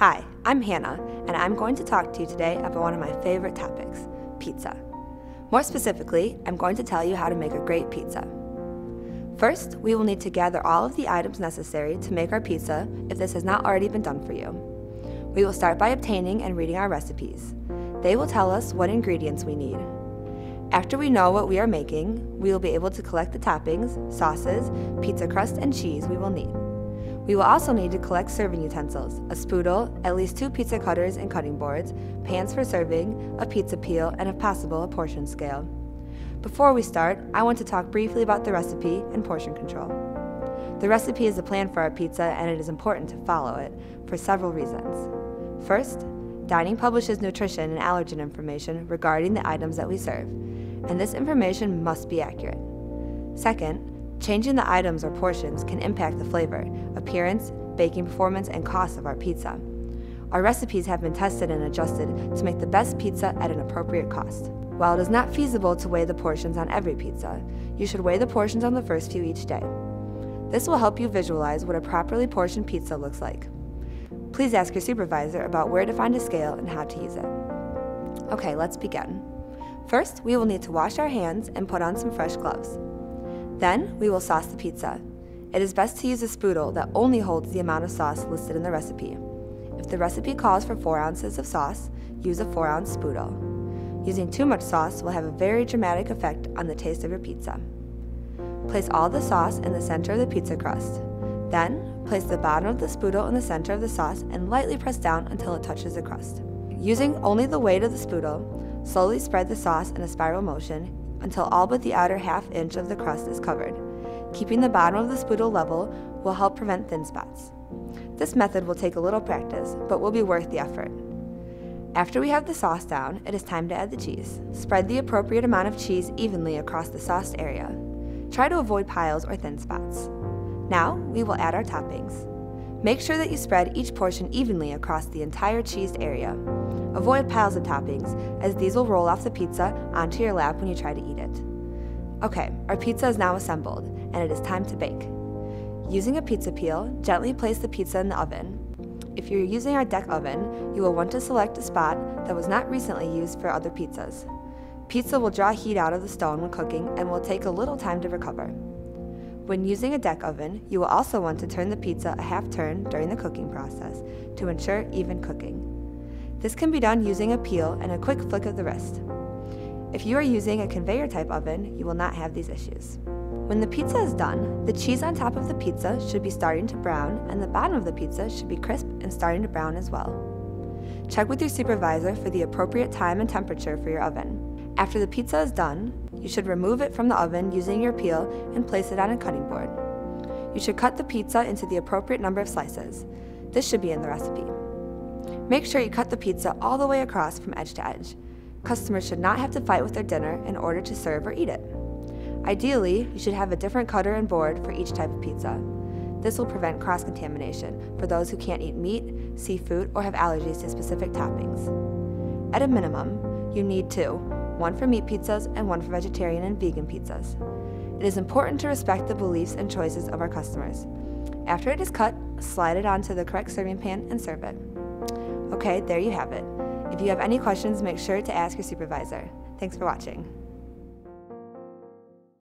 Hi, I'm Hannah, and I'm going to talk to you today about one of my favorite topics, pizza. More specifically, I'm going to tell you how to make a great pizza. First, we will need to gather all of the items necessary to make our pizza if this has not already been done for you. We will start by obtaining and reading our recipes. They will tell us what ingredients we need. After we know what we are making, we will be able to collect the toppings, sauces, pizza crust, and cheese we will need. We will also need to collect serving utensils, a spoodle, at least 2 pizza cutters and cutting boards, pans for serving, a pizza peel, and if possible, a portion scale. Before we start, I want to talk briefly about the recipe and portion control. The recipe is a plan for our pizza, and it is important to follow it for several reasons. First, dining publishes nutrition and allergen information regarding the items that we serve, and this information must be accurate. Second, changing the items or portions can impact the flavor, appearance, baking performance, and cost of our pizza. Our recipes have been tested and adjusted to make the best pizza at an appropriate cost. While it is not feasible to weigh the portions on every pizza, you should weigh the portions on the first few each day. This will help you visualize what a properly portioned pizza looks like. Please ask your supervisor about where to find a scale and how to use it. Okay, let's begin. First, we will need to wash our hands and put on some fresh gloves. Then, we will sauce the pizza. It is best to use a spoodle that only holds the amount of sauce listed in the recipe. If the recipe calls for 4 ounces of sauce, use a 4-ounce spoodle. Using too much sauce will have a very dramatic effect on the taste of your pizza. Place all the sauce in the center of the pizza crust. Then, place the bottom of the spoodle in the center of the sauce and lightly press down until it touches the crust. Using only the weight of the spoodle, slowly spread the sauce in a spiral motion until all but the outer half-inch of the crust is covered. Keeping the bottom of the spoodle level will help prevent thin spots. This method will take a little practice, but will be worth the effort. After we have the sauce down, it is time to add the cheese. Spread the appropriate amount of cheese evenly across the sauced area. Try to avoid piles or thin spots. Now, we will add our toppings. Make sure that you spread each portion evenly across the entire cheesed area. Avoid piles of toppings, as these will roll off the pizza onto your lap when you try to eat it. Okay, our pizza is now assembled, and it is time to bake. Using a pizza peel, gently place the pizza in the oven. If you're using our deck oven, you will want to select a spot that was not recently used for other pizzas. Pizza will draw heat out of the stone when cooking and will take a little time to recover. When using a deck oven, you will also want to turn the pizza a half turn during the cooking process to ensure even cooking. This can be done using a peel and a quick flick of the wrist. If you are using a conveyor type oven, you will not have these issues. When the pizza is done, the cheese on top of the pizza should be starting to brown and the bottom of the pizza should be crisp and starting to brown as well. Check with your supervisor for the appropriate time and temperature for your oven. After the pizza is done, you should remove it from the oven using your peel and place it on a cutting board. You should cut the pizza into the appropriate number of slices. This should be in the recipe. Make sure you cut the pizza all the way across from edge to edge. Customers should not have to fight with their dinner in order to serve or eat it. Ideally, you should have a different cutter and board for each type of pizza. This will prevent cross-contamination for those who can't eat meat, seafood, or have allergies to specific toppings. At a minimum, you need 2, one for meat pizzas and one for vegetarian and vegan pizzas. It is important to respect the beliefs and choices of our customers. After it is cut, slide it onto the correct serving pan and serve it. Okay, there you have it. If you have any questions, make sure to ask your supervisor. Thanks for watching.